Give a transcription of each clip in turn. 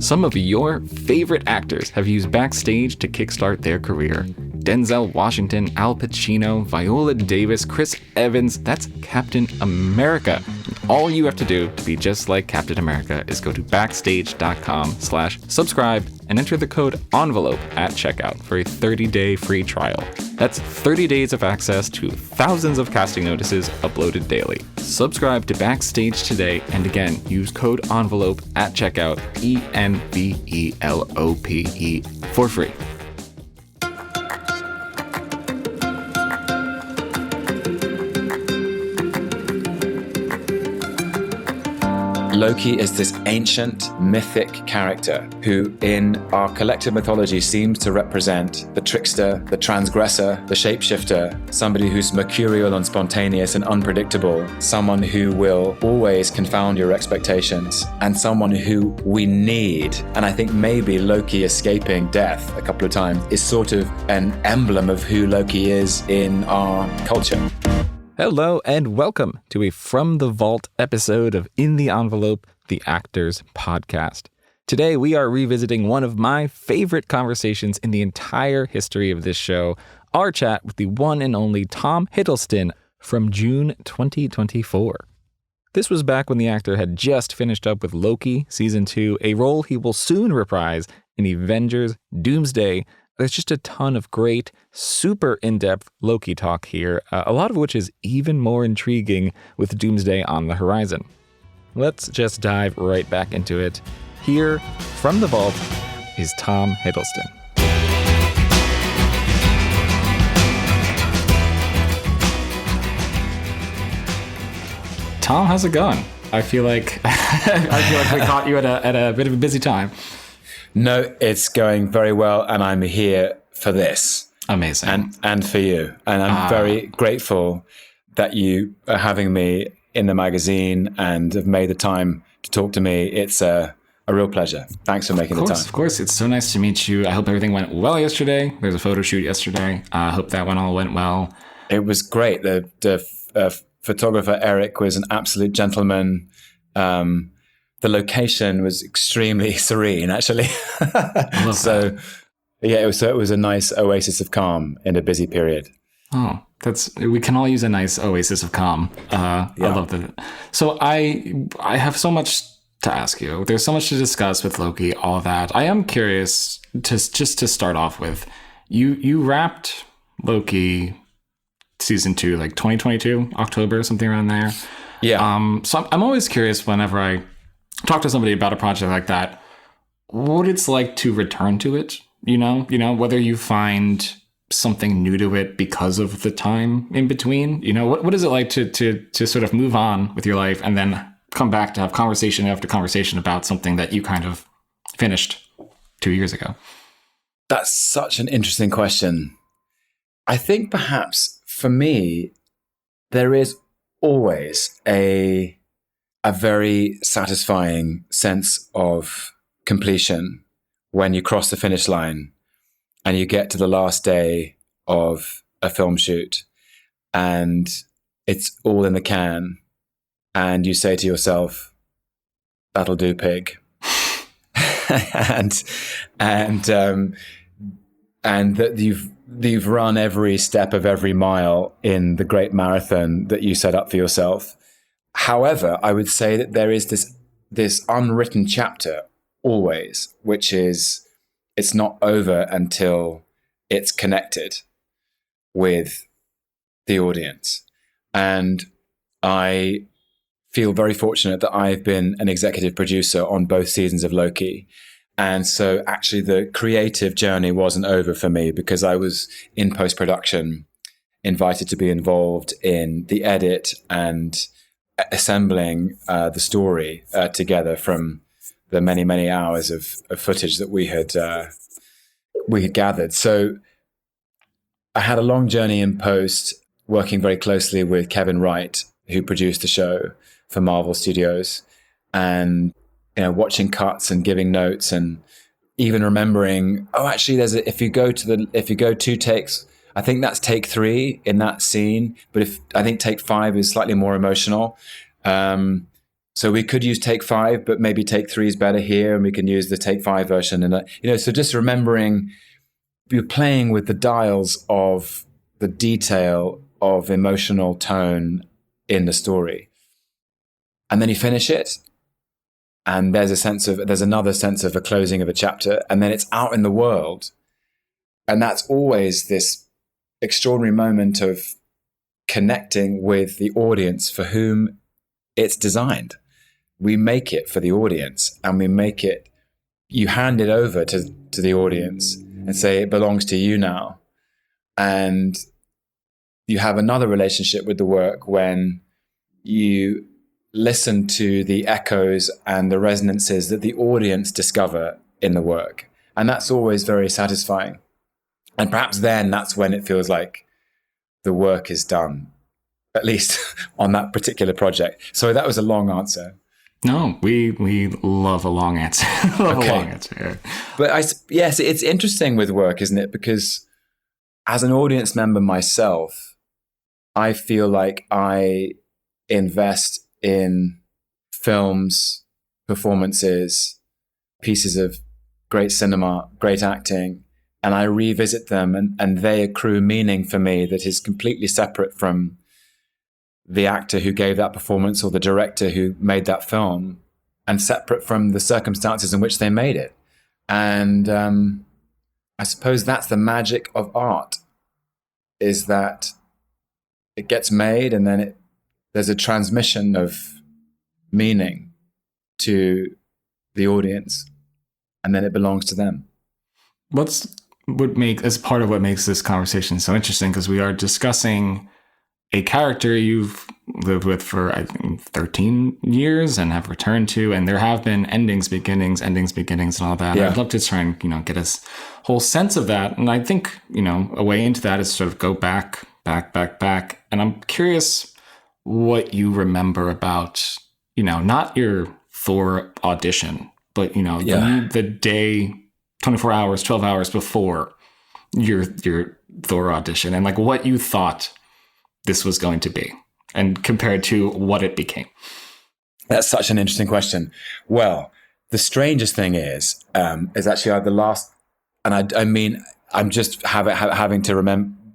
Some of your favorite actors have used Backstage to kickstart their career. Denzel Washington, Al Pacino, Viola Davis, Chris Evans, that's Captain America. All you have to do to be just like Captain America is go to backstage.com/subscribe and enter the code ENVELOPE at checkout for a 30-day free trial. That's 30 days of access to thousands of casting notices uploaded daily. Subscribe to Backstage today, and again, use code ENVELOPE at checkout, ENVELOPE, for free. Loki is this ancient, mythic character who, in our collective mythology, seems to represent the trickster, the transgressor, the shapeshifter, somebody who's mercurial and spontaneous and unpredictable, someone who will always confound your expectations, and someone who we need. And I think maybe Loki escaping death a couple of times is sort of an emblem of who Loki is in our culture. Hello and welcome to a From the Vault episode of In the Envelope, the Actors Podcast. Today we are revisiting one of my favorite conversations in the entire history of this show, our chat with the one and only Tom Hiddleston from June 2024. This was back when the actor had just finished up with Loki Season 2, a role he will soon reprise in Avengers Doomsday. There's just a ton of great, super in-depth Loki talk here, a lot of which is even more intriguing with Doomsday on the horizon. Let's just dive right back into it. Here, from the vault, is Tom Hiddleston. Tom, how's it going? I feel like we caught you at a bit of a busy time. No, it's going very well, and I'm here for this. Amazing. And for you. And I'm very grateful that you are having me in the magazine and have made the time to talk to me. It's a real pleasure. Thanks for making the time. Of course. It's so nice to meet you. I hope everything went well yesterday. There's a photo shoot yesterday. I hope that one all went well. It was great. The photographer, Eric, was an absolute gentleman. The location was extremely serene, actually. I love that. Yeah, it was a nice oasis of calm in a busy period. Oh, we can all use a nice oasis of calm. I love that. So I have so much to ask you. There's so much to discuss with Loki, all that. I am curious to start off with, you wrapped Loki season 2, like 2022, October, something around there. Yeah. So I'm always curious whenever I talk to somebody about a project like that, what it's like to return to it, you know, whether you find something new to it because of the time in between, what is it like to sort of move on with your life and then come back to have conversation after conversation about something that you kind of finished 2 years ago? That's such an interesting question. I think perhaps for me, there is always a very satisfying sense of completion when you cross the finish line and you get to the last day of a film shoot and it's all in the can and you say to yourself, "That'll do, pig." and that you've run every step of every mile in the great marathon that you set up for yourself. However, I would say that there is this unwritten chapter always, which is it's not over until it's connected with the audience. And I feel very fortunate that I've been an executive producer on both seasons of Loki. And so actually the creative journey wasn't over for me because I was in post-production, invited to be involved in the edit and assembling the story together from the many, many hours of footage that we had gathered. So I had a long journey in post, working very closely with Kevin Wright, who produced the show for Marvel Studios, and watching cuts and giving notes, and even remembering, actually, if you go 2 takes, I think that's take 3 in that scene, but I think take 5 is slightly more emotional. So we could use take 5, but maybe take 3 is better here, and we can use the take 5 version. And so just remembering, you're playing with the dials of the detail of emotional tone in the story, and then you finish it, and there's another sense of a closing of a chapter, and then it's out in the world, and that's always this extraordinary moment of connecting with the audience for whom it's designed. We make it for the audience, and you hand it over to the audience and say, it belongs to you now. And you have another relationship with the work when you listen to the echoes and the resonances that the audience discover in the work. And that's always very satisfying. And perhaps then that's when it feels like the work is done, at least on that particular project. So that was a long answer. No, we love a long answer. Okay. A long answer. Yeah. But yes, it's interesting with work, isn't it? Because as an audience member myself, I feel like I invest in films, performances, pieces of great cinema, great acting, and I revisit them, and they accrue meaning for me that is completely separate from the actor who gave that performance or the director who made that film, and separate from the circumstances in which they made it. And I suppose that's the magic of art, is that it gets made and then there's a transmission of meaning to the audience, and then it belongs to them. As part of what makes this conversation so interesting, because we are discussing a character you've lived with for, I think, 13 years and have returned to, and there have been endings, beginnings, and all that. Yeah. I'd love to try and get a whole sense of that. And I think, a way into that is sort of go back. And I'm curious what you remember about, not your Thor audition, but, the day, 24 hours, 12 hours before your Thor audition, and like what you thought this was going to be, and compared to what it became. That's such an interesting question. Well, the strangest thing is actually the last, and I mean, I'm just having to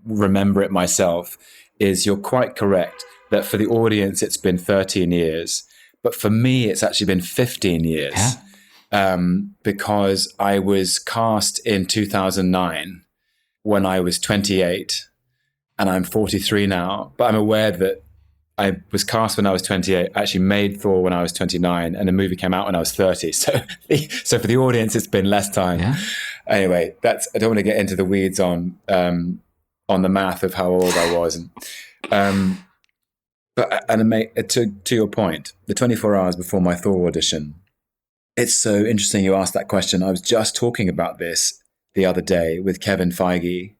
remember it myself, is you're quite correct that for the audience, it's been 13 years, but for me, it's actually been 15 years. Yeah. Because I was cast in 2009 when I was 28, and I'm 43 now, but I'm aware that I was cast when I was 28, actually made Thor when I was 29, and the movie came out when I was 30. So for the audience, it's been less time. Yeah. Anyway, I don't want to get into the weeds on the math of how old I was. To your point, the 24 hours before my Thor audition, it's so interesting you asked that question. I was just talking about this the other day with Kevin Feige,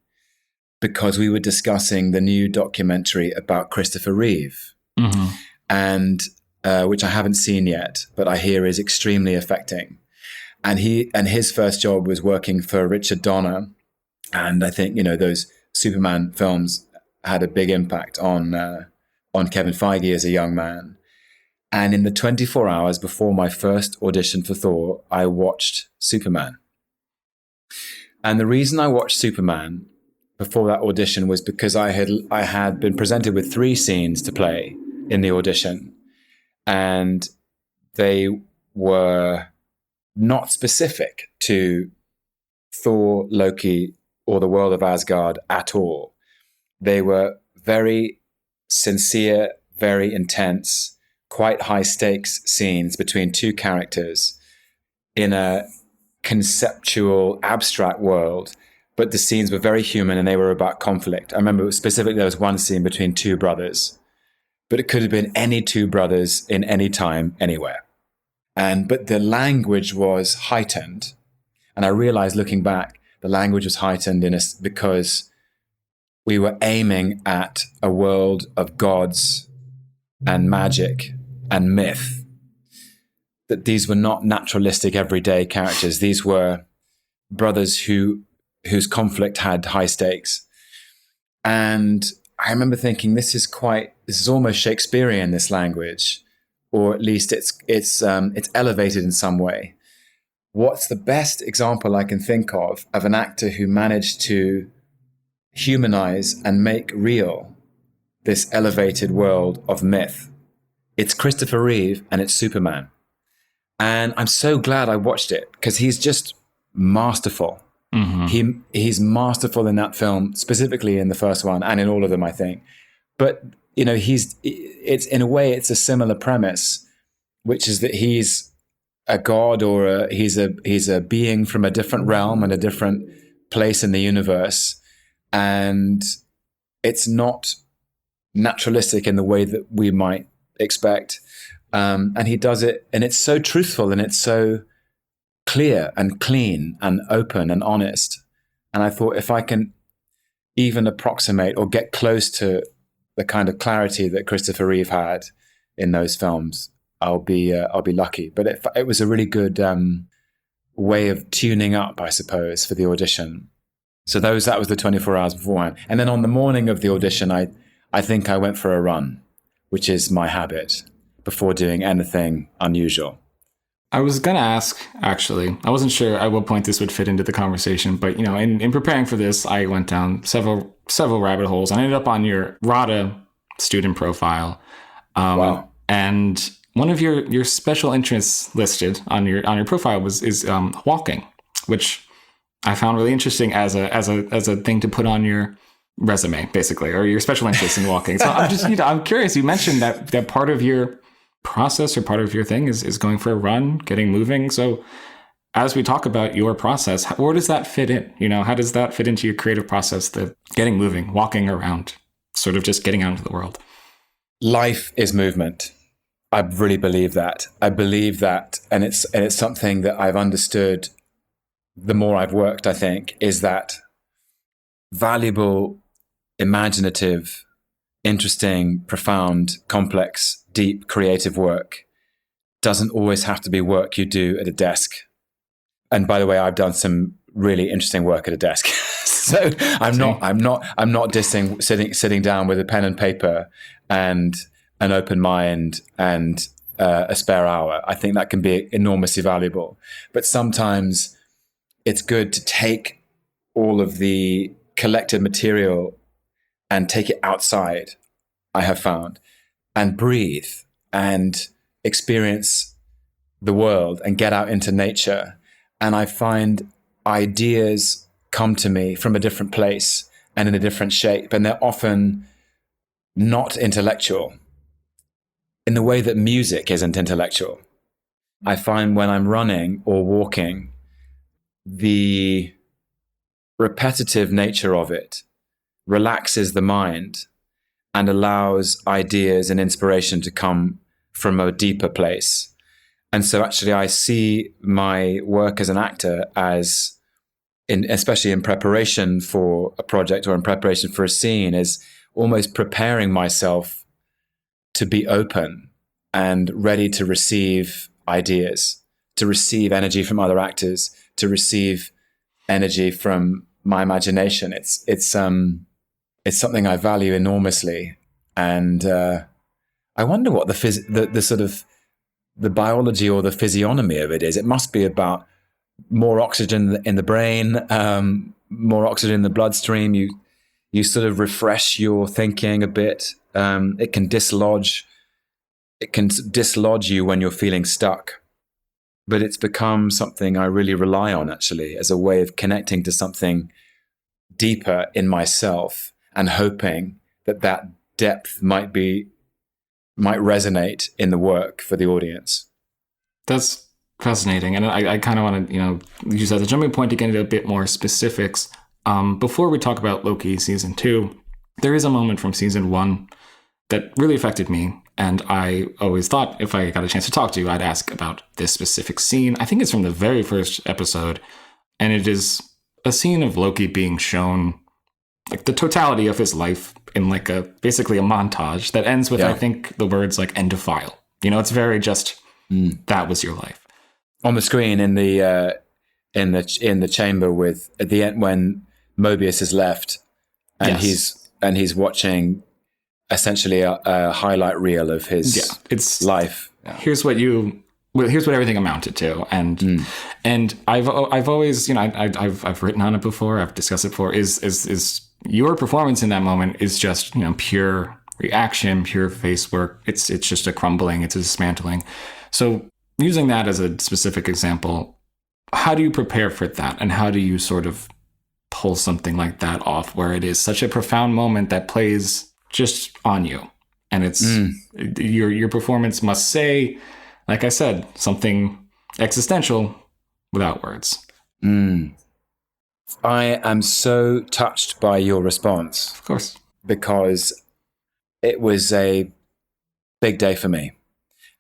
because we were discussing the new documentary about Christopher Reeve, mm-hmm. and which I haven't seen yet, but I hear is extremely affecting. And his first job was working for Richard Donner, and I think those Superman films had a big impact on Kevin Feige as a young man. And in the 24 hours before my first audition for Thor, I watched Superman. And the reason I watched Superman before that audition was because I had been presented with 3 scenes to play in the audition, and they were not specific to Thor, Loki, or the world of Asgard at all. They were very sincere, very intense, quite high stakes scenes between 2 characters in a conceptual, abstract world. But the scenes were very human, and they were about conflict. I remember specifically there was one scene between 2 brothers, but it could have been any 2 brothers in any time, anywhere. But the language was heightened. And I realized looking back, the language was heightened because we were aiming at a world of gods and magic and myth. That these were not naturalistic everyday characters. These were brothers whose conflict had high stakes. And I remember thinking, this is almost Shakespearean, this language, or at least it's elevated in some way. What's the best example I can think of an actor who managed to humanize and make real this elevated world of myth? It's Christopher Reeve, and it's Superman. And I'm so glad I watched it, because he's just masterful. Mm-hmm. He's masterful in that film, specifically in the first one, and in all of them, I think. But it's in a way, it's a similar premise, which is that he's a god, or he's a being from a different realm and a different place in the universe, and it's not naturalistic in the way that we might expect. And he does it, and it's so truthful, and it's so clear and clean and open and honest. And I thought, if I can even approximate or get close to the kind of clarity that Christopher Reeve had in those films, I'll be lucky. But it was a really good way of tuning up, I suppose, for the audition. So that was the 24 hours beforehand. And then on the morning of the audition, I think I went for a run, which is my habit, before doing anything unusual. I was going to ask, actually, I wasn't sure at what point this would fit into the conversation, but, in preparing for this, I went down several rabbit holes. I ended up on your RADA student profile. Wow. And one of your special interests listed on your profile is walking, which I found really interesting as a thing to put on your resume, basically, or your special interest in walking. So I'm just, I'm curious. You mentioned that part of your process, or part of your thing is going for a run, getting moving. So as we talk about your process, where does that fit in? How does that fit into your creative process, the getting moving, walking around, sort of just getting out into the world? Life is movement. I really believe that. I believe that, and it's something that I've understood the more I've worked, I think, is that valuable, imaginative, interesting, profound, complex, deep, creative work doesn't always have to be work you do at a desk. And by the way, I've done some really interesting work at a desk. So I'm not dissing sitting down with a pen and paper and an open mind and a spare hour. I think that can be enormously valuable. But sometimes it's good to take all of the collected material and take it outside, I have found, and breathe and experience the world and get out into nature. And I find ideas come to me from a different place and in a different shape. And they're often not intellectual in the way that music isn't intellectual. I find when I'm running or walking, the repetitive nature of it relaxes the mind and allows ideas and inspiration to come from a deeper place. And so actually I see my work as an actor as, especially in preparation for a project or in preparation for a scene, is almost preparing myself to be open and ready to receive ideas, to receive energy from other actors, to receive energy from my imagination. It's something I value enormously, and I wonder what the sort of the biology or the physiognomy of it is. It must be about more oxygen in the brain, more oxygen in the bloodstream. You sort of refresh your thinking a bit. It can dislodge you when you're feeling stuck. But it's become something I really rely on, actually, as a way of connecting to something deeper in myself and hoping that depth might resonate in the work for the audience. That's fascinating. And I kind of want to, use that as a jumping point to get into a bit more specifics. Before we talk about Loki season 2, there is a moment from season 1 that really affected me. And I always thought if I got a chance to talk to you, I'd ask about this specific scene. I think it's from the very first episode. And it is a scene of Loki being shown like the totality of his life in like basically a montage that ends with, I think, the words like end of file. It's very just, that was your life. On the screen in the chamber with, at the end when Mobius is left and he's watching essentially a highlight reel of his life. here's what everything amounted to. And I've always, I've written on it before, I've discussed it before, is your performance in that moment is just, pure reaction, pure face work. It's just a crumbling, it's a dismantling. So using that as a specific example, how do you prepare for that? And how do you sort of pull something like that off where it is such a profound moment that plays just on you? And it's your performance must say, like I said, something existential without words. I am so touched by your response. Of course. Because it was a big day for me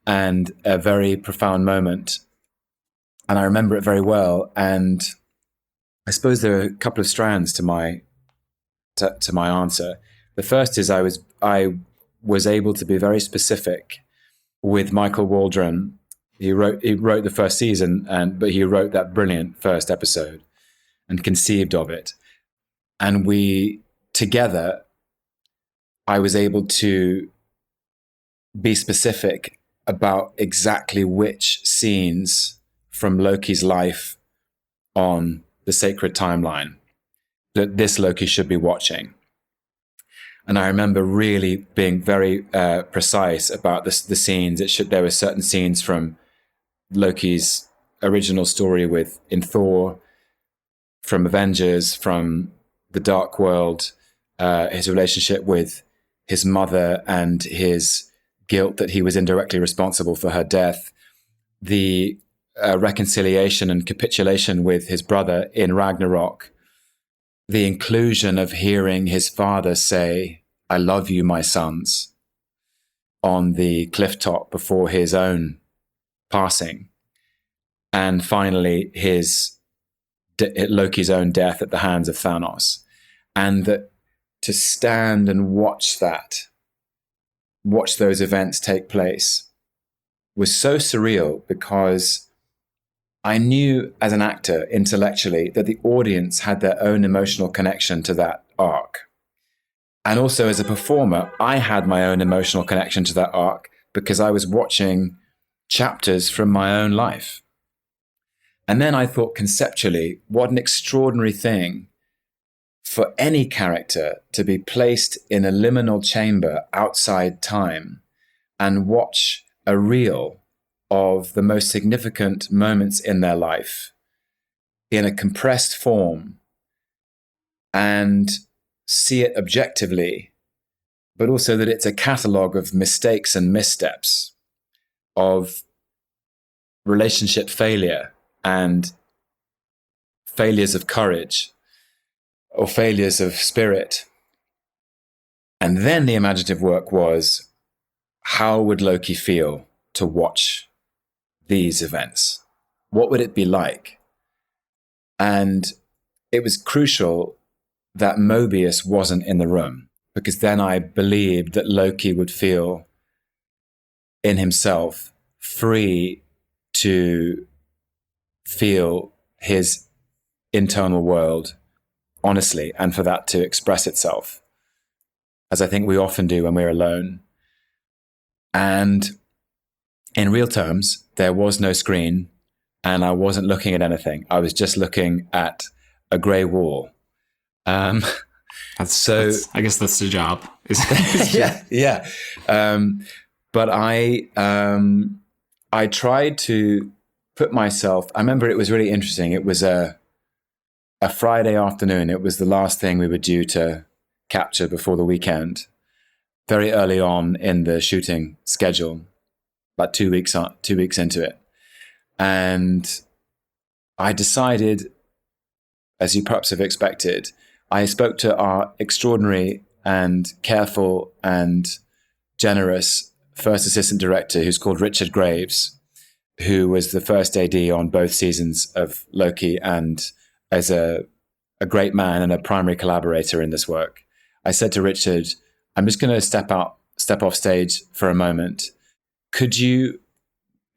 and a very profound moment. And I remember it very well. And I suppose there are a couple of strands to my answer. The first is I was able to be very specific with Michael Waldron. He wrote the first season, but he wrote that brilliant first episode and conceived of it. And we together, I was able to be specific about exactly which scenes from Loki's life on the sacred timeline that this Loki should be watching. And I remember really being very precise about the scenes. There were certain scenes from Loki's original story in Thor, from Avengers, from the Dark World, his relationship with his mother and his guilt that he was indirectly responsible for her death, the reconciliation and capitulation with his brother in Ragnarok, the inclusion of hearing his father say, "I love you, my sons," on the cliff top before his own passing. And finally, Loki's own death at the hands of Thanos. And that to stand and watch those events take place was so surreal, because I knew as an actor intellectually that the audience had their own emotional connection to that arc. And also as a performer, I had my own emotional connection to that arc because I was watching chapters from my own life. And then I thought conceptually, what an extraordinary thing for any character to be placed in a liminal chamber outside time and watch a reel of the most significant moments in their life in a compressed form and see it objectively, but also that it's a catalogue of mistakes and missteps, of relationship failure and failures of courage or failures of spirit. And then the imaginative work was, how would Loki feel to watch these events? What would it be like? And it was crucial that Mobius wasn't in the room, because then I believed that Loki would feel in himself free to feel his internal world honestly, and for that to express itself, as I think we often do when we're alone. And in real terms, there was no screen and I wasn't looking at anything. I was just looking at a grey wall. I guess that's the job. Yeah. But I tried to put myself, I remember it was really interesting. It was a Friday afternoon. It was the last thing we were due to capture before the weekend, very early on in the shooting schedule, about 2 weeks into it. And I decided, as you perhaps have expected, I spoke to our extraordinary and careful and generous first assistant director, who's called Richard Graves, who was the first AD on both seasons of Loki and as a great man and a primary collaborator in this work. I said to Richard, I'm just going to step off stage for a moment. Could you,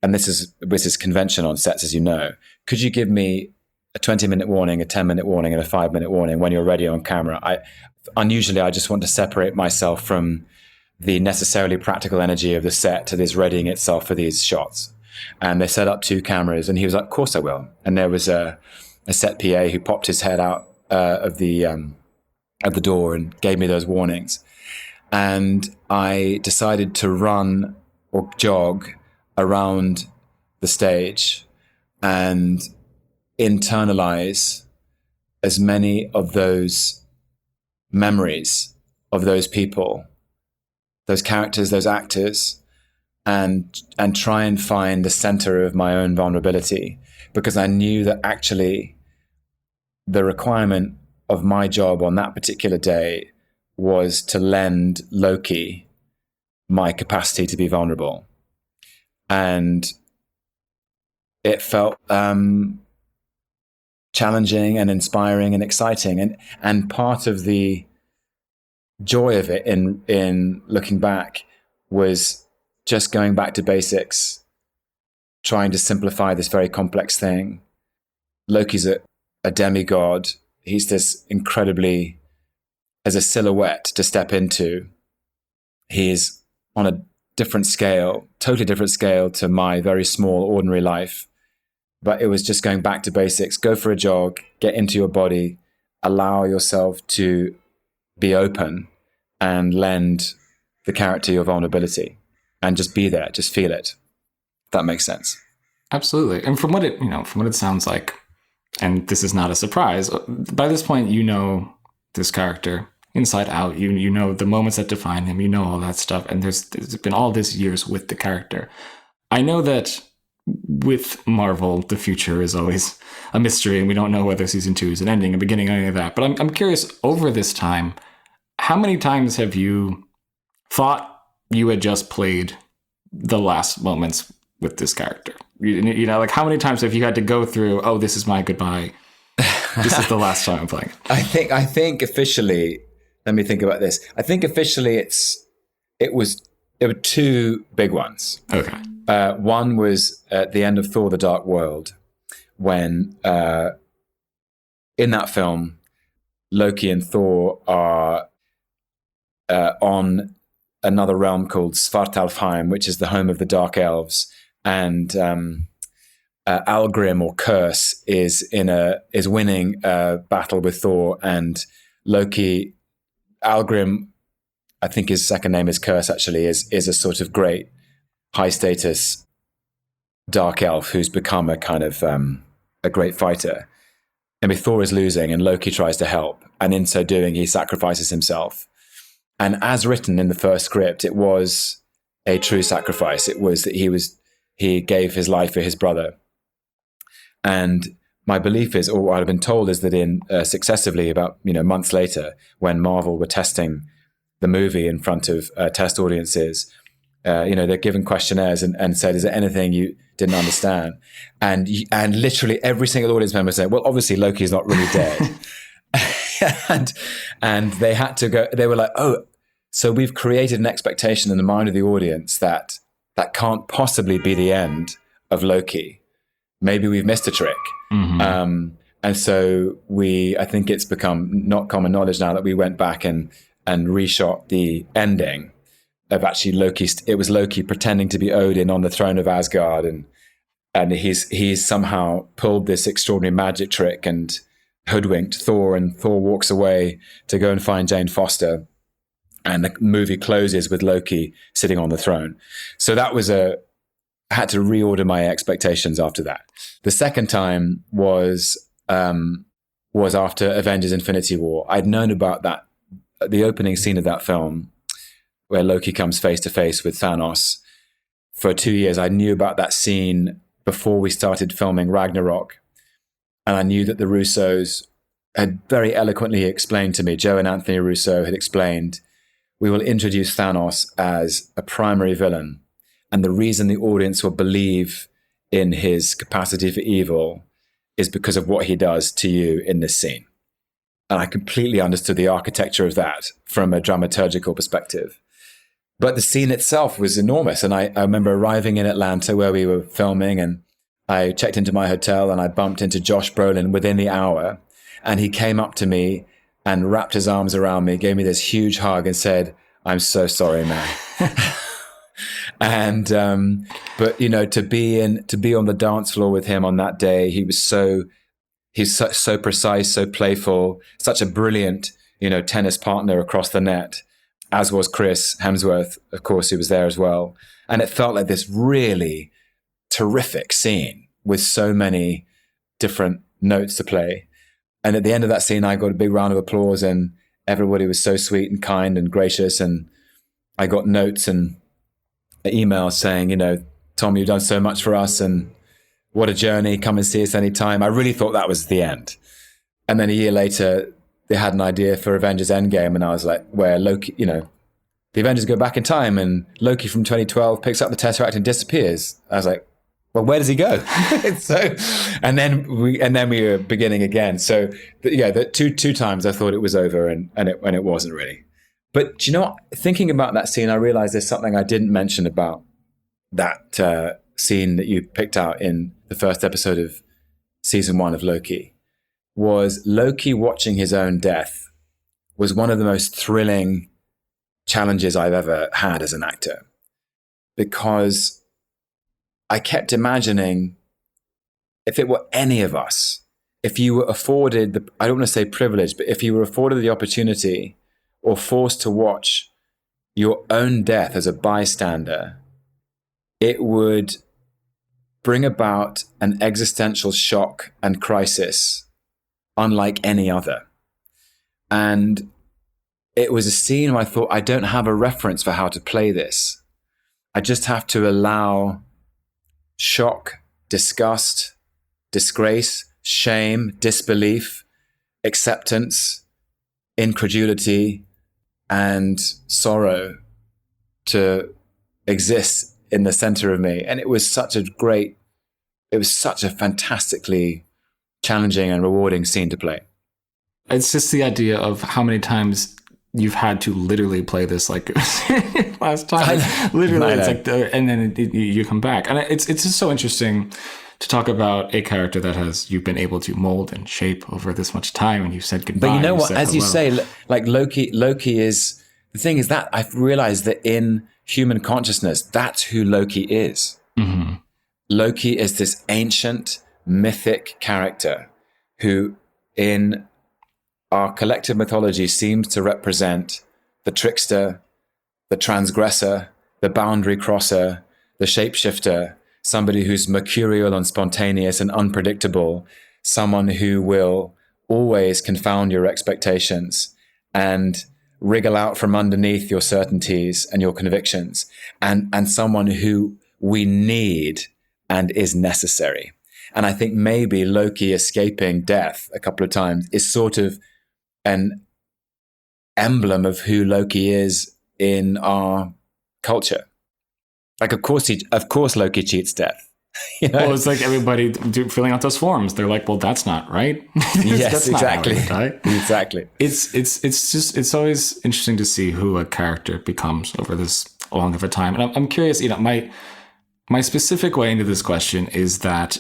and this is convention on sets, as you know, could you give me a 20-minute warning, a 10-minute warning, and a 5-minute warning when you're ready on camera? Unusually, I just want to separate myself from the necessarily practical energy of the set that is readying itself for these shots. And they set up 2 cameras, and he was like, of course I will. And there was a set PA who popped his head out of the door and gave me those warnings. And I decided to run or jog around the stage and internalize as many of those memories of those people, those characters, those actors, and try and find the center of my own vulnerability, because I knew that actually the requirement of my job on that particular day was to lend Loki my capacity to be vulnerable. And it felt challenging and inspiring and exciting. And part of the joy of it in looking back was just going back to basics, trying to simplify this very complex thing. Loki's a demigod. He's this incredibly, as a silhouette to step into. He is on a different scale, totally different scale to my very small, ordinary life. But it was just going back to basics. Go for a jog, get into your body, allow yourself to be open and lend the character your vulnerability, and just be there, just feel it. If that makes sense. Absolutely. And from what it sounds like, and this is not a surprise, by this point, you know this character inside out. You know the moments that define him, you know all that stuff. And there's been all this years with the character. I know that with Marvel, the future is always a mystery, and we don't know whether season 2 is an ending, a beginning, any of that. But I'm curious, over this time, how many times have you thought you had just played the last moments with this character? You know, like how many times have you had to go through, oh, this is my goodbye. This is the last time I'm playing. I think officially, let me think about this. I think officially there were 2 big ones. Okay. One was at the end of Thor: The Dark World, when in that film, Loki and Thor are on another realm called Svartalfheim, which is the home of the Dark Elves, and Algrim or Curse is winning a battle with Thor, and Loki, Algrim, I think his second name is Curse actually, is a sort of great high status dark elf who's become a kind of a great fighter. And Thor is losing, and Loki tries to help, and in so doing, he sacrifices himself. And as written in the first script, it was a true sacrifice. It was that he gave his life for his brother. And my belief is, or what I've been told, is that in successively about months later, when Marvel were testing the movie in front of test audiences, they're given questionnaires and said, "Is there anything you didn't understand?" And literally every single audience member said, "Well, obviously Loki's not really dead." and they had to go. They were like, "Oh, so we've created an expectation in the mind of the audience that can't possibly be the end of Loki. Maybe we've missed a trick." Mm-hmm. And so I think it's become not common knowledge now that we went back and reshot the ending of actually Loki. It was Loki pretending to be Odin on the throne of Asgard, and he's somehow pulled this extraordinary magic trick and hoodwinked Thor, and Thor walks away to go and find Jane Foster, and the movie closes with Loki sitting on the throne. So that was I had to reorder my expectations after that. The second time was after Avengers: Infinity War. I'd known about that, the opening scene of that film, where Loki comes face to face with Thanos, for 2 years. I knew about that scene before we started filming Ragnarok. And I knew that the Russos had very eloquently explained to me, Joe and Anthony Russo had explained, we will introduce Thanos as a primary villain. And the reason the audience will believe in his capacity for evil is because of what he does to you in this scene. And I completely understood the architecture of that from a dramaturgical perspective. But the scene itself was enormous. And I remember arriving in Atlanta where we were filming, and I checked into my hotel and I bumped into Josh Brolin within the hour. And he came up to me and wrapped his arms around me, gave me this huge hug and said, I'm so sorry, man. And, but to be on the dance floor with him on that day, he's so precise, so playful, such a brilliant, tennis partner across the net, as was Chris Hemsworth, of course, who was there as well. And it felt like this really terrific scene with so many different notes to play. And at the end of that scene, I got a big round of applause, and everybody was so sweet and kind and gracious. And I got notes and emails saying, Tom, you've done so much for us, and what a journey. Come and see us anytime. I really thought that was the end. And then a year later, they had an idea for Avengers Endgame, and I was like, where Loki, the Avengers go back in time, and Loki from 2012 picks up the Tesseract and disappears. I was like, well, where does he go? And then we were beginning again. So the two times I thought it was over, and it wasn't really. But thinking about that scene, I realized there's something I didn't mention about that scene that you picked out in the first episode of season 1 of Loki. Was Loki watching his own death was one of the most thrilling challenges I've ever had as an actor, because I kept imagining, if it were any of us, if you were afforded I don't want to say privilege, but if you were afforded the opportunity or forced to watch your own death as a bystander, it would bring about an existential shock and crisis unlike any other. And it was a scene where I thought, I don't have a reference for how to play this. I just have to allow shock, disgust, disgrace, shame, disbelief, acceptance, incredulity, and sorrow to exist in the center of me. And it was such a fantastically challenging and rewarding scene to play. It's just the idea of how many times you've had to literally play this like last time. Literally, it's like, and then you come back. And it's just so interesting to talk about a character that you've been able to mold and shape over this much time, and you said goodbye. But you know what? As you say, like Loki is, the thing is that I've realized that in human consciousness, that's who Loki is. Mm-hmm. Loki is this ancient, mythic character who, in our collective mythology, seems to represent the trickster, the transgressor, the boundary crosser, the shapeshifter, somebody who's mercurial and spontaneous and unpredictable, someone who will always confound your expectations and wriggle out from underneath your certainties and your convictions, and someone who we need and is necessary. And I think maybe Loki escaping death a couple of times is sort of an emblem of who Loki is in our culture. Like, of course Loki cheats death. Well, it's like everybody filling out those forms. They're like, well, that's not right. Yes, that's exactly. Not how it, Exactly. It's always interesting to see who a character becomes over this long of a time. And I'm curious, my specific way into this question is that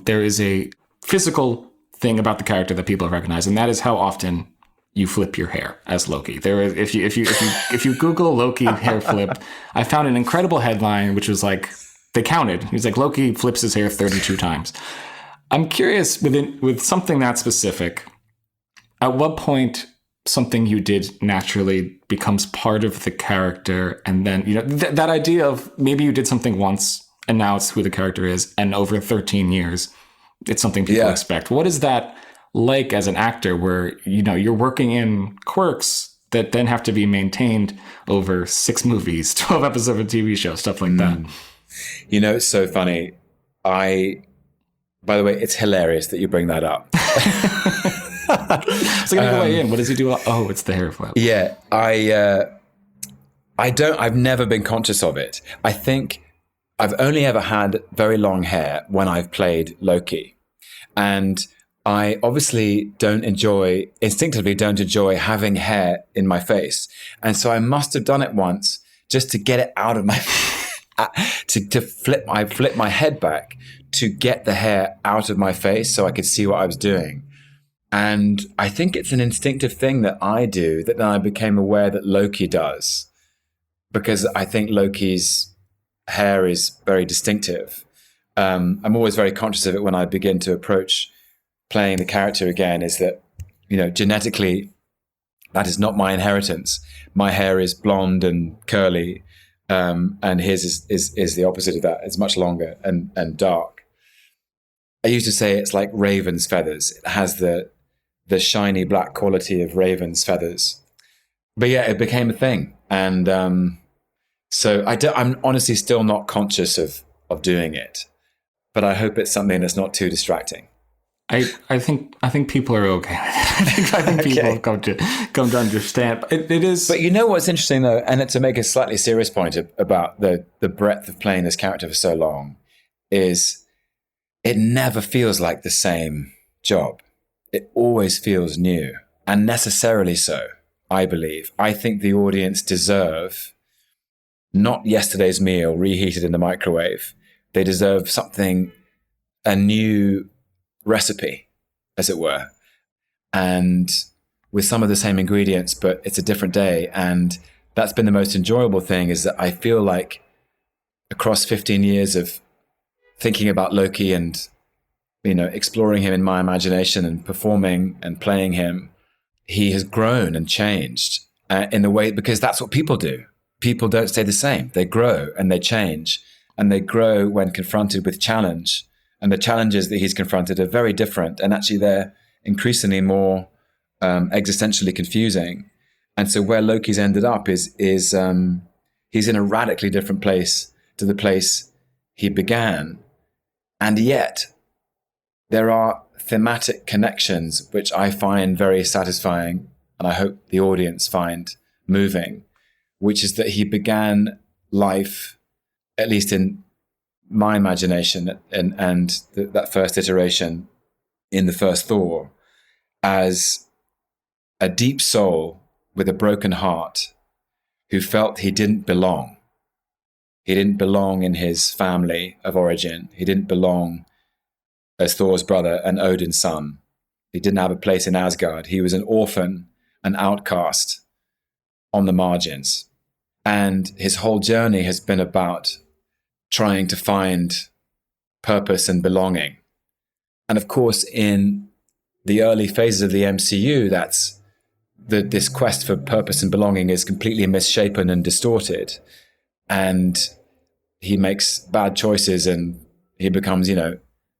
there is a physical thing about the character that people recognize, and that is how often you flip your hair as Loki. There is, if you Google Loki hair flip, I found an incredible headline which was like, they counted. He's like, Loki flips his hair 32 times. I'm curious, with something that specific, at what point something you did naturally becomes part of the character, and then that idea of maybe you did something once and now it's who the character is, and over 13 years it's something people expect. What is that like as an actor, where you're working in quirks that then have to be maintained over 6 movies, 12 episodes of a TV show, stuff like that? It's so funny. By the way, it's hilarious that you bring that up. So I'm gonna go way in. What does he do? Oh, it's the hair flip. Yeah, I've never been conscious of it. I think I've only ever had very long hair when I've played Loki. And I obviously instinctively don't enjoy having hair in my face. And so I must have done it once just to get it out of my to flip my head back to get the hair out of my face so I could see what I was doing. And I think it's an instinctive thing that I do that then I became aware that Loki does. because I think Loki's hair is very distinctive. I'm always very conscious of it when I begin to approach playing the character again, is that, genetically, that is not my inheritance. My hair is blonde and curly, and his is the opposite of that. It's much longer and dark. I used to say it's like raven's feathers. It has the shiny black quality of raven's feathers. But yeah, it became a thing. And so I'm honestly still not conscious of doing it. But I hope it's something that's not too distracting. I think people are okay. I think people have come to understand. It is. But you know what's interesting though, and to make a slightly serious point about the breadth of playing this character for so long, is it never feels like the same job. It always feels new, and necessarily so, I believe. I think the audience deserve not yesterday's meal reheated in the microwave. They deserve a new recipe, as it were, and with some of the same ingredients, but it's a different day. And that's been the most enjoyable thing, is that I feel like across 15 years of thinking about Loki and, exploring him in my imagination and performing and playing him, he has grown and changed in the way, because that's what people do. People don't stay the same. They grow and they change. And they grow when confronted with challenge. And the challenges that he's confronted are very different. And actually, they're increasingly more existentially confusing. And so where Loki's ended up is he's in a radically different place to the place he began. And yet, there are thematic connections which I find very satisfying, and I hope the audience find moving, which is that he began life, at least in my imagination and that first iteration in the first Thor, as a deep soul with a broken heart who felt he didn't belong. He didn't belong in his family of origin. He didn't belong as Thor's brother and Odin's son. He didn't have a place in Asgard. He was an orphan, an outcast on the margins. And his whole journey has been about trying to find purpose and belonging. And of course, in the early phases of the MCU, this quest for purpose and belonging is completely misshapen and distorted. And he makes bad choices and he becomes,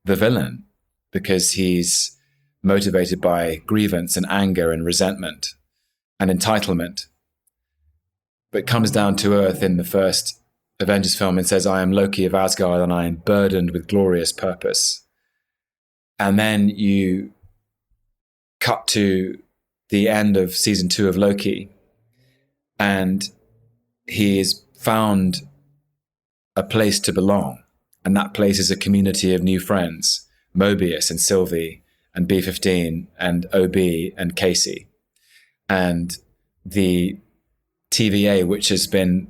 the villain, because he's motivated by grievance and anger and resentment and entitlement. But comes down to earth in the first Avengers film and says, I am Loki of Asgard and I am burdened with glorious purpose. And then you cut to the end of season 2 of Loki, and he has found a place to belong. And that place is a community of new friends, Mobius and Sylvie and B-15 and OB and Kasey. And the TVA, which has been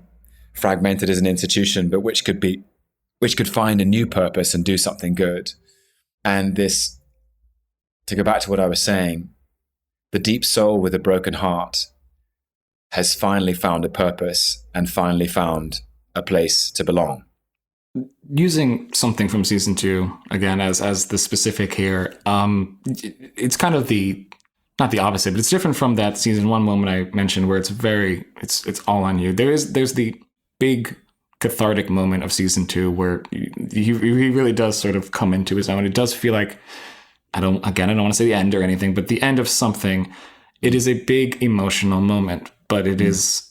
fragmented as an institution, but which could find a new purpose and do something good. And this, to go back to what I was saying, the deep soul with a broken heart has finally found a purpose and finally found a place to belong. Using something from season 2 again as the specific here, it's kind of not the opposite, but it's different from that season 1 moment I mentioned where it's all on you. There's the big cathartic moment of season 2 where he really does sort of come into his own. It does feel like, I don't want to say the end or anything, but the end of something. It is a big emotional moment, but it is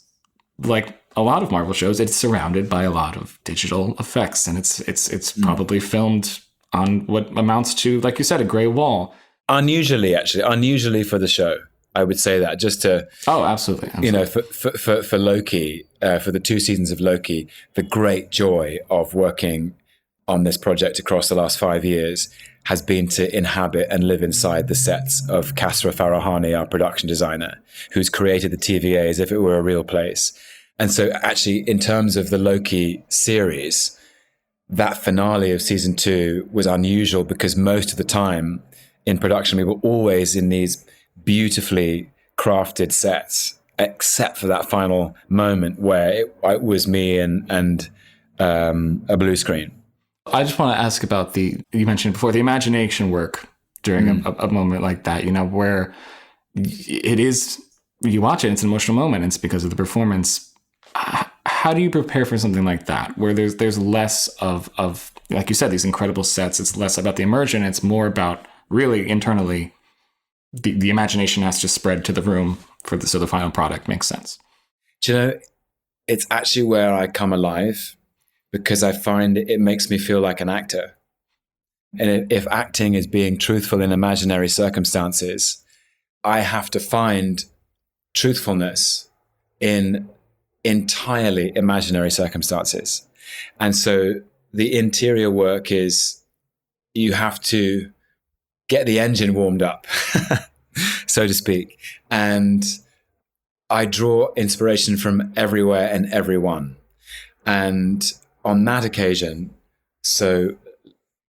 like a lot of Marvel shows. It's surrounded by a lot of digital effects, and it's probably filmed on what amounts to, like you said, a gray wall. Unusually for the show. I would say that just to... Oh, absolutely. For Loki, for the 2 seasons of Loki, the great joy of working on this project across the last 5 years has been to inhabit and live inside the sets of Kasra Farahani, our production designer, who's created the TVA as if it were a real place. And so actually, in terms of the Loki series, that finale of season 2 was unusual because most of the time in production, we were always in these beautifully crafted sets except for that final moment where it was me and a blue screen. I just want to ask about you mentioned before, the imagination work during a moment like that, where it is, you watch it, it's an emotional moment, and it's because of the performance. How do you prepare for something like that, where there's less of, like you said, these incredible sets? It's less about the immersion. It's more about really internally, the imagination has to spread to the room so the final product makes sense. Do you know, it's actually where I come alive, because I find it makes me feel like an actor. And if acting is being truthful in imaginary circumstances, I have to find truthfulness in entirely imaginary circumstances. And so the interior work is, you have to get the engine warmed up, so to speak. And I draw inspiration from everywhere and everyone. And on that occasion, so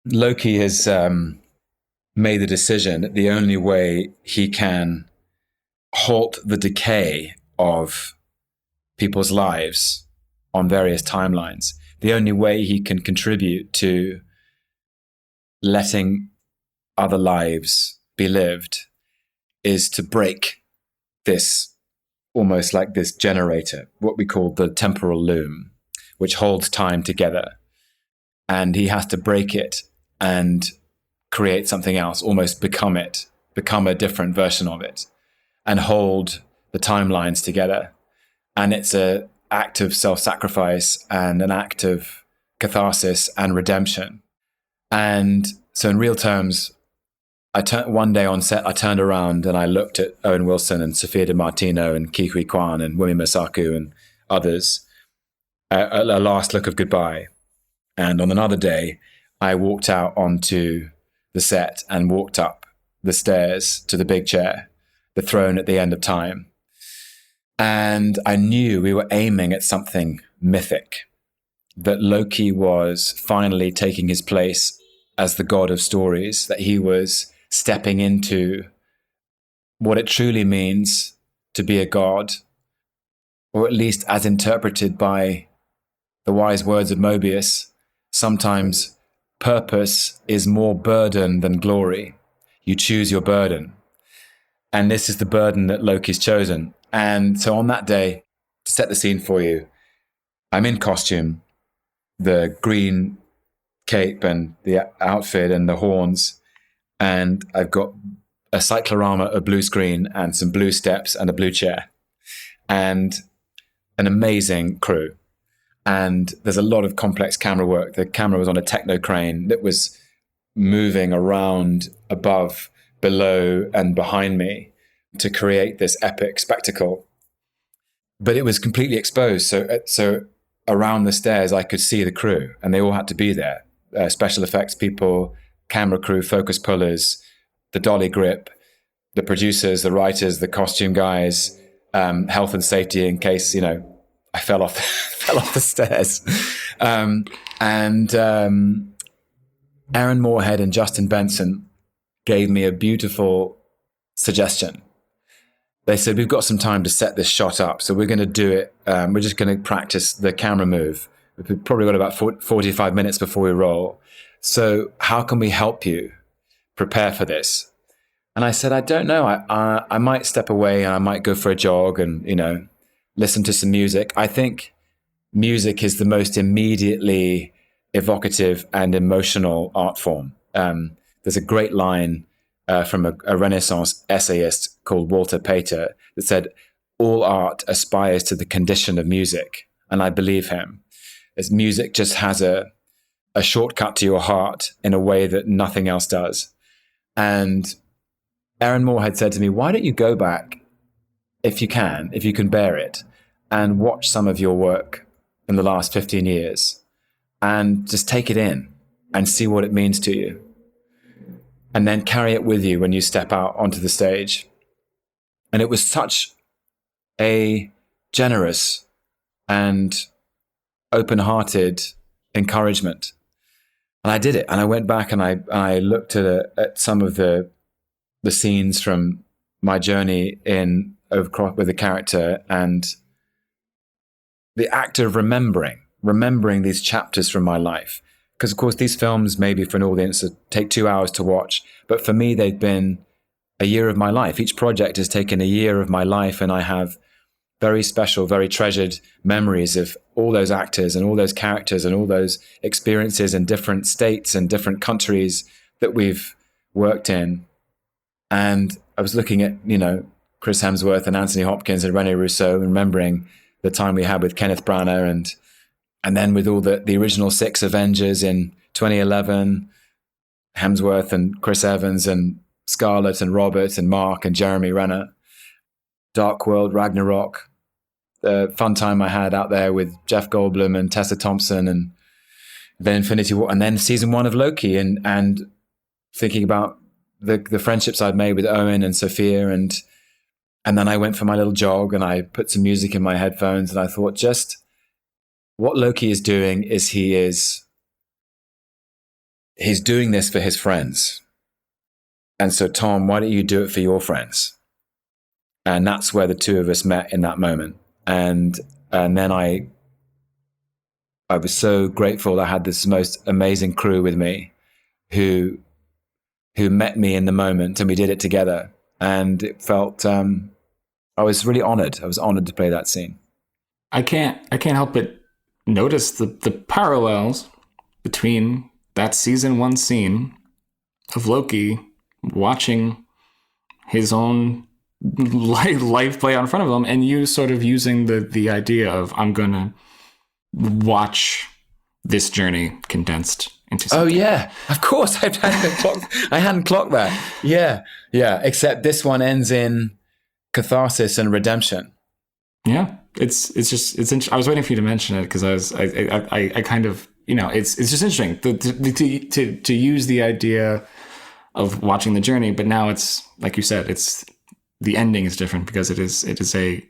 Loki has made the decision that the only way he can halt the decay of people's lives on various timelines, the only way he can contribute to letting other lives be lived, is to break this, almost like this generator, what we call the temporal loom, which holds time together. And he has to break it and create something else, almost become a different version of it, and hold the timelines together. And it's an act of self-sacrifice and an act of catharsis and redemption. And so in real terms, one day on set, I turned around and I looked at Owen Wilson and Sophia DiMartino and Ke Huy Quan and Wumi Masaku and others, a last look of goodbye. And on another day, I walked out onto the set and walked up the stairs to the big chair, the throne at the end of time. And I knew we were aiming at something mythic, that Loki was finally taking his place as the god of stories, that he was stepping into what it truly means to be a god, or at least as interpreted by the wise words of Mobius, sometimes purpose is more burden than glory. You choose your burden. And this is the burden that Loki's chosen. And so on that day, to set the scene for you, I'm in costume, the green cape and the outfit and the horns, and I've got a cyclorama, a blue screen, and some blue steps and a blue chair, and an amazing crew. And there's a lot of complex camera work. The camera was on a techno crane that was moving around above, below, and behind me to create this epic spectacle. But it was completely exposed. So around the stairs, I could see the crew, and they all had to be there. Special effects people, camera crew, focus pullers, the dolly grip, the producers, the writers, the costume guys, health and safety in case, I fell off the stairs. Aaron Moorhead and Justin Benson gave me a beautiful suggestion. They said, we've got some time to set this shot up, so we're going to do it. We're just going to practice the camera move. We've probably got about 45 minutes before we roll. So how can we help you prepare for this? And I said, I don't know. I might step away and I might go for a jog and, listen to some music. I think music is the most immediately evocative and emotional art form. There's a great line from a Renaissance essayist called Walter Pater that said, all art aspires to the condition of music. And I believe him. As music just has a shortcut to your heart in a way that nothing else does. And Aaron Moorhead said to me, why don't you go back, if you can bear it, and watch some of your work in the last 15 years and just take it in and see what it means to you. And then carry it with you when you step out onto the stage. And it was such a generous and open-hearted encouragement. And I did it. And I went back and I looked at some of the scenes from my journey in with the character and the act of remembering these chapters from my life. Because, of course, these films, maybe for an audience, take 2 hours to watch. But for me, they've been a year of my life. Each project has taken a year of my life, and I have very special, very treasured memories of all those actors and all those characters and all those experiences in different states and different countries that we've worked in. And I was looking at, Chris Hemsworth and Anthony Hopkins and Rene Russo, remembering the time we had with Kenneth Branagh and then with all the original 6 Avengers in 2011, Hemsworth and Chris Evans and Scarlett and Robert and Mark and Jeremy Renner, Dark World, Ragnarok, the fun time I had out there with Jeff Goldblum and Tessa Thompson, and then Infinity War, and then season 1 of Loki, and thinking about the friendships I'd made with Owen and Sophia, and then I went for my little jog and I put some music in my headphones, and I thought, just what Loki is doing is he's doing this for his friends. And so, Tom, why don't you do it for your friends? And that's where the two of us met in that moment. And then I was so grateful I had this most amazing crew with me who met me in the moment, and we did it together. And it felt, I was really honored. I was honored to play that scene. I can't help but notice the parallels between that season 1 scene of Loki watching his own life play out in front of him, and you sort of using the idea of, I'm going to watch this journey condensed into something. Oh, yeah. Of course. I hadn't clocked that. Yeah. Yeah. Except this one ends in catharsis and redemption. Yeah. It's I was waiting for you to mention it because I kind of, it's just interesting to use the idea of watching the journey, but now it's, like you said, the ending is different because it is a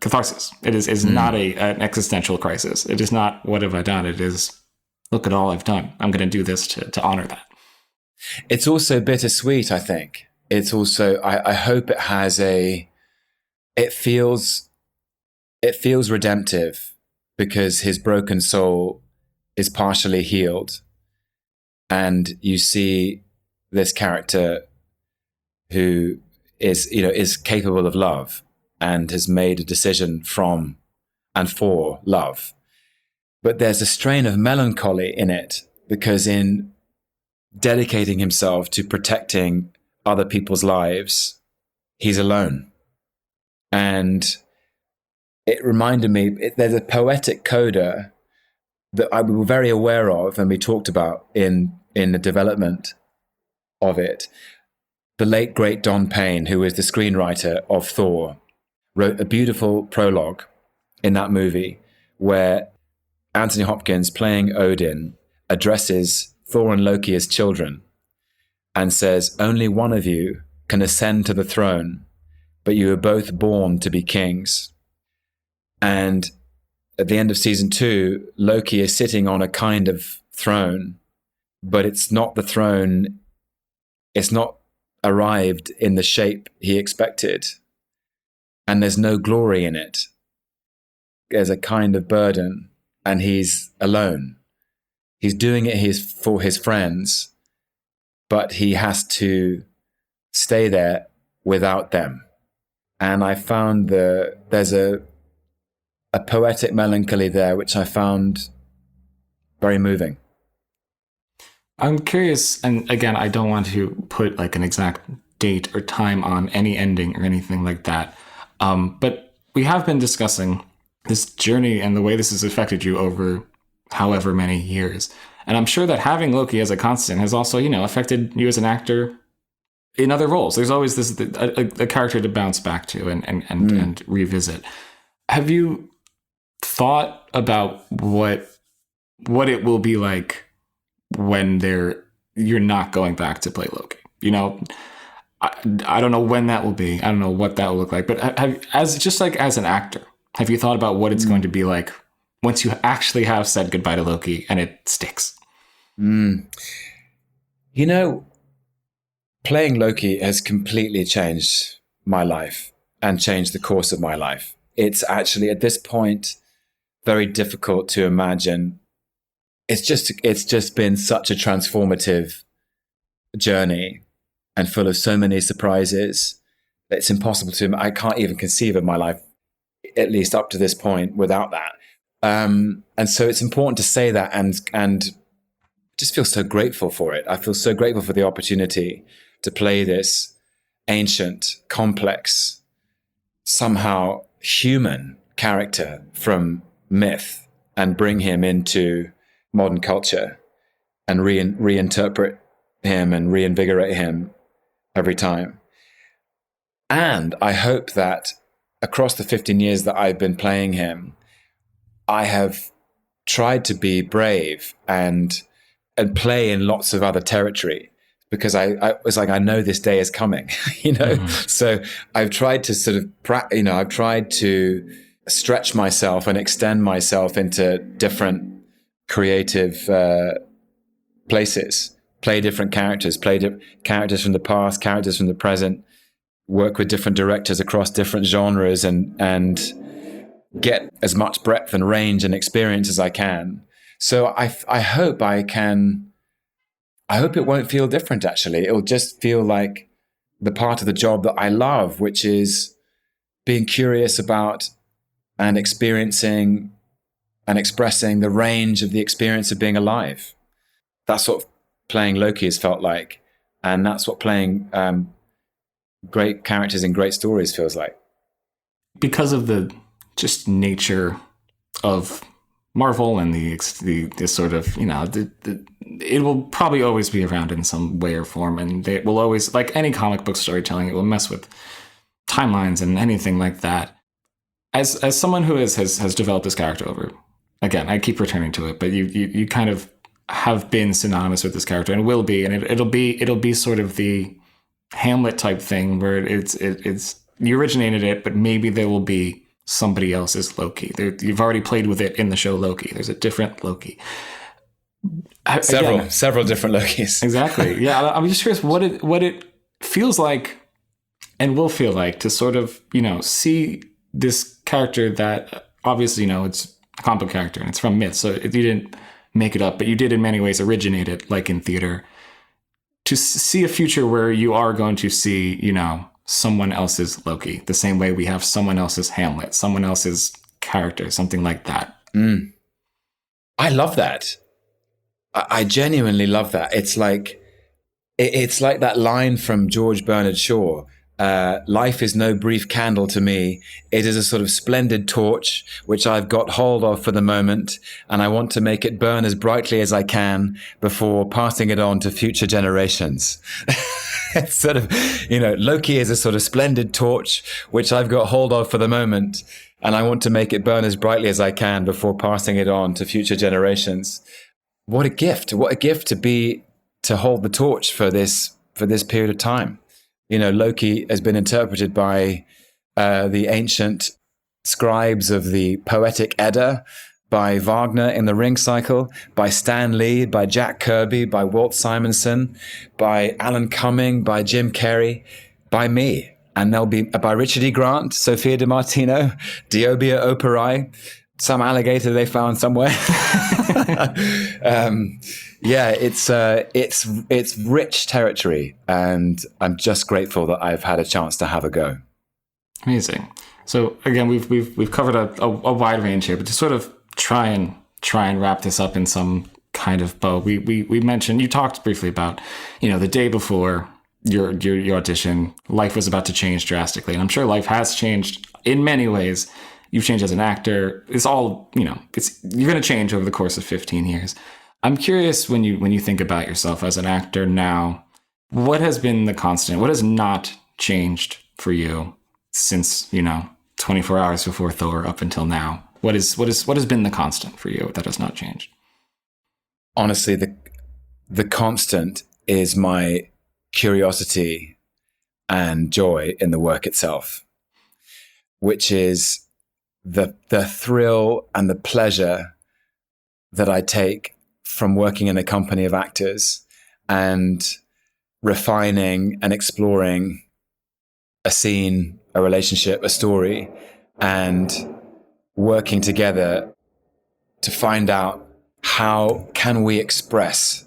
catharsis. It is not an existential crisis. It is not, what have I done? It is, look at all I've done. I'm going to do this to honor that. It's also bittersweet, I think. It's also, I hope it has it feels redemptive because his broken soul is partially healed. And you see this character who is capable of love and has made a decision from and for love. But there's a strain of melancholy in it because in dedicating himself to protecting other people's lives, he's alone. And it reminded me, there's a poetic coda that I was very aware of and we talked about in the development of it. The late, great Don Payne, who is the screenwriter of Thor, wrote a beautiful prologue in that movie where Anthony Hopkins, playing Odin, addresses Thor and Loki as children and says, only one of you can ascend to the throne, but you are both born to be kings. And at the end of season 2, Loki is sitting on a kind of throne, but it's not the throne. It's not arrived in the shape he expected. And there's no glory in it. There's a kind of burden, and he's alone. He's doing it for his friends, but he has to stay there without them. And I found there's a poetic melancholy there, which I found very moving. I'm curious, and again, I don't want to put like an exact date or time on any ending or anything like that. But we have been discussing this journey and the way this has affected you over however many years. And I'm sure that having Loki as a constant has also, affected you as an actor in other roles. There's always a character to bounce back to and revisit. Have you thought about what it will be like when you're not going back to play Loki? I don't know when that will be. I don't know what that will look like. But as an actor, have you thought about what it's going to be like once you actually have said goodbye to Loki and it sticks? Playing Loki has completely changed my life. and change the course of my life. It's actually at this point very difficult to imagine. It's just been such a transformative journey and full of so many surprises. It's impossible I can't even conceive of my life, at least up to this point, without that. And so it's important to say that and just feel so grateful for it. I feel so grateful for the opportunity to play this ancient, complex, somehow human character from myth and bring him into modern culture and reinterpret him and reinvigorate him every time. And I hope that across the 15 years that I've been playing him, I have tried to be brave and play in lots of other territory, because I was like, I know this day is coming, So I've tried to sort of, I've tried to stretch myself and extend myself into different creative places, play different characters, characters from the past, characters from the present, work with different directors across different genres and get as much breadth and range and experience as I can. So I hope it won't feel different, actually. It'll just feel like the part of the job that I love, which is being curious about and experiencing and expressing the range of the experience of being alive. That's what playing Loki has felt like. And that's what playing great characters in great stories feels like. Because of the just nature of Marvel and the sort of, it will probably always be around in some way or form, and they will always, like any comic book storytelling, it will mess with timelines and anything like that. As someone who has developed this character over, again, I keep returning to it, but you kind of have been synonymous with this character and will be, and it'll be sort of the Hamlet type thing where it's you originated it, but maybe there will be somebody else's Loki. You've already played with it in the show Loki. There's a different Loki. Several different Lokis. Exactly. Yeah, I'm just curious what it feels like and will feel like to sort of, see this character that obviously, it's a comic book character and it's from myth. So you didn't make it up, but you did in many ways originate it, like in theater. To see a future where you are going to see, someone else's Loki, the same way we have someone else's Hamlet, someone else's character, something like that. I love that. I genuinely love that. It's like that line from George Bernard Shaw. Life is no brief candle to me. It is a sort of splendid torch, which I've got hold of for the moment, and I want to make it burn as brightly as I can before passing it on to future generations. It's sort of, Loki is a sort of splendid torch, which I've got hold of for the moment, and I want to make it burn as brightly as I can before passing it on to future generations. What a gift to hold the torch for this period of time. Loki has been interpreted by the ancient scribes of the Poetic Edda, by Wagner in the Ring Cycle, by Stan Lee, by Jack Kirby, by Walt Simonson, by Alan Cumming, by Jim Carrey, by me. And there'll be by Richard E. Grant, Sophia DiMartino, Diobia Operai, some alligator they found somewhere. It's rich territory, and I'm just grateful that I've had a chance to have a go. Amazing. So again, we've covered a wide range here, but to sort of try and wrap this up in some kind of bow, we mentioned, you talked briefly about, the day before your audition, life was about to change drastically, and I'm sure life has changed in many ways. You've changed as an actor. It's all, you're going to change over the course of 15 years. I'm curious, when you think about yourself as an actor now, what has been the constant? What has not changed for you since, 24 hours before Thor up until now? What has been the constant for you that has not changed? Honestly, the constant is my curiosity and joy in the work itself, which is the thrill and the pleasure that I take from working in a company of actors and refining and exploring a scene a relationship, a story, and working together to find out how can we express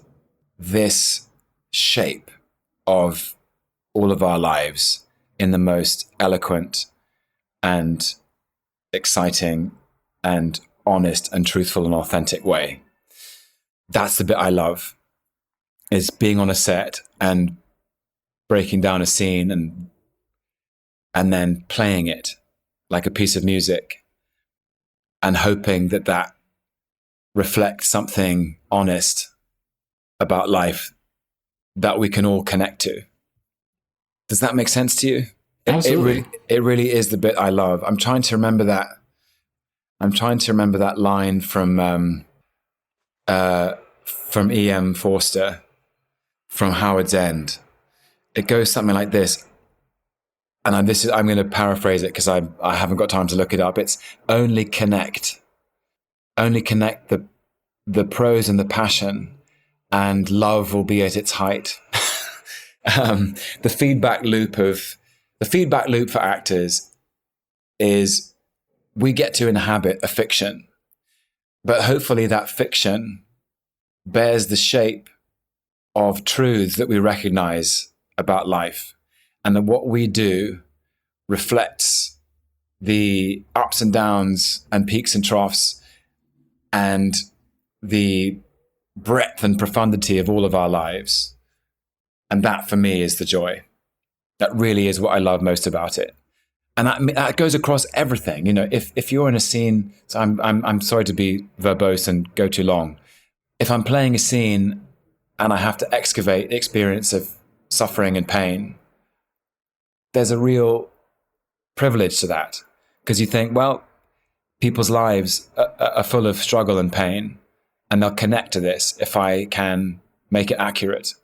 this shape of all of our lives in the most eloquent and exciting and honest and truthful and authentic way. That's the bit I love, is being on a set and breaking down a scene and then playing it like a piece of music and hoping that that reflects something honest about life that we can all connect to. Does that make sense to you? Absolutely. It really is the bit I love. I'm trying to remember that line from E.M. Forster, from Howard's End. It goes something like this. And I'm going to paraphrase it because I haven't got time to look it up. It's only connect the prose and the passion, and love will be at its height. The feedback loop for actors is we get to inhabit a fiction, but hopefully that fiction bears the shape of truths that we recognize about life, and that what we do reflects the ups and downs and peaks and troughs and the breadth and profundity of all of our lives. And that for me is the joy. That really is what I love most about it. And that goes across everything. You know, if you're in a scene, so I'm sorry to be verbose and go too long. If I'm playing a scene and I have to excavate the experience of suffering and pain, there's a real privilege to that, because you think, well, people's lives are full of struggle and pain, and they'll connect to this if I can make it accurate.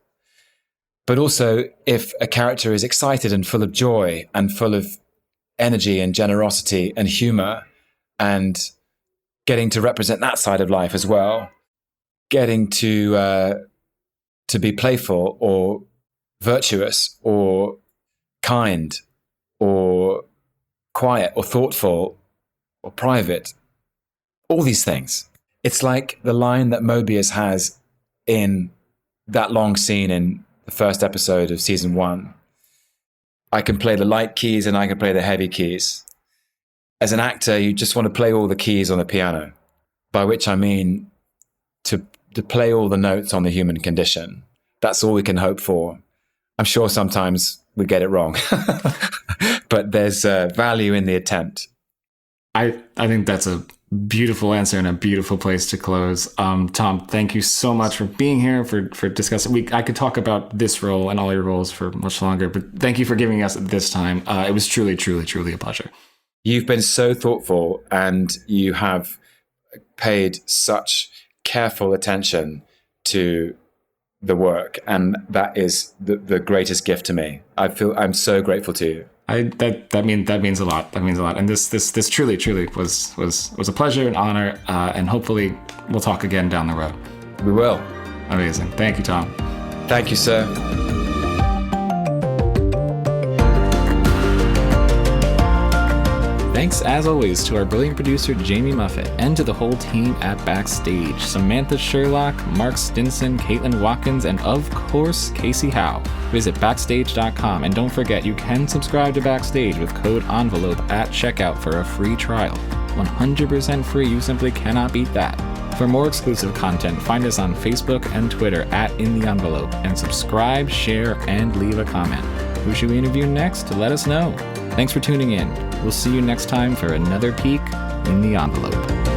But also, if a character is excited and full of joy and full of energy and generosity and humor, and getting to represent that side of life as well, getting to be playful or virtuous or kind or quiet or thoughtful or private, all these things. It's like the line that Mobius has in that long scene in the first episode of season 1. I can play the light keys and I can play the heavy keys. As an actor, you just want to play all the keys on the piano, by which I mean to play all the notes on the human condition. That's all we can hope for. I'm sure sometimes we get it wrong, but there's value in the attempt. I think that's a beautiful answer and a beautiful place to close. Tom, thank you so much for being here, for discussing. I could talk about this role and all your roles for much longer, but thank you for giving us this time. It was truly, truly, truly a pleasure. You've been so thoughtful, and you have paid such careful attention to the work, and that is the greatest gift to me. I'm so grateful to you. That means a lot. That means a lot. And this truly was a pleasure and honor. And hopefully we'll talk again down the road. We will. Amazing. Thank you, Tom. Thank you, sir. Thanks, as always, to our brilliant producer, Jamie Muffett, and to the whole team at Backstage, Samantha Sherlock, Mark Stinson, Caitlin Watkins, and of course, Kasey Howe. Visit Backstage.com, and don't forget, you can subscribe to Backstage with code ENVELOPE at checkout for a free trial. 100% free, you simply cannot beat that. For more exclusive content, find us on Facebook and Twitter at In the Envelope, and subscribe, share, and leave a comment. Who should we interview next? Let us know. Thanks for tuning in. We'll see you next time for another peek in the envelope.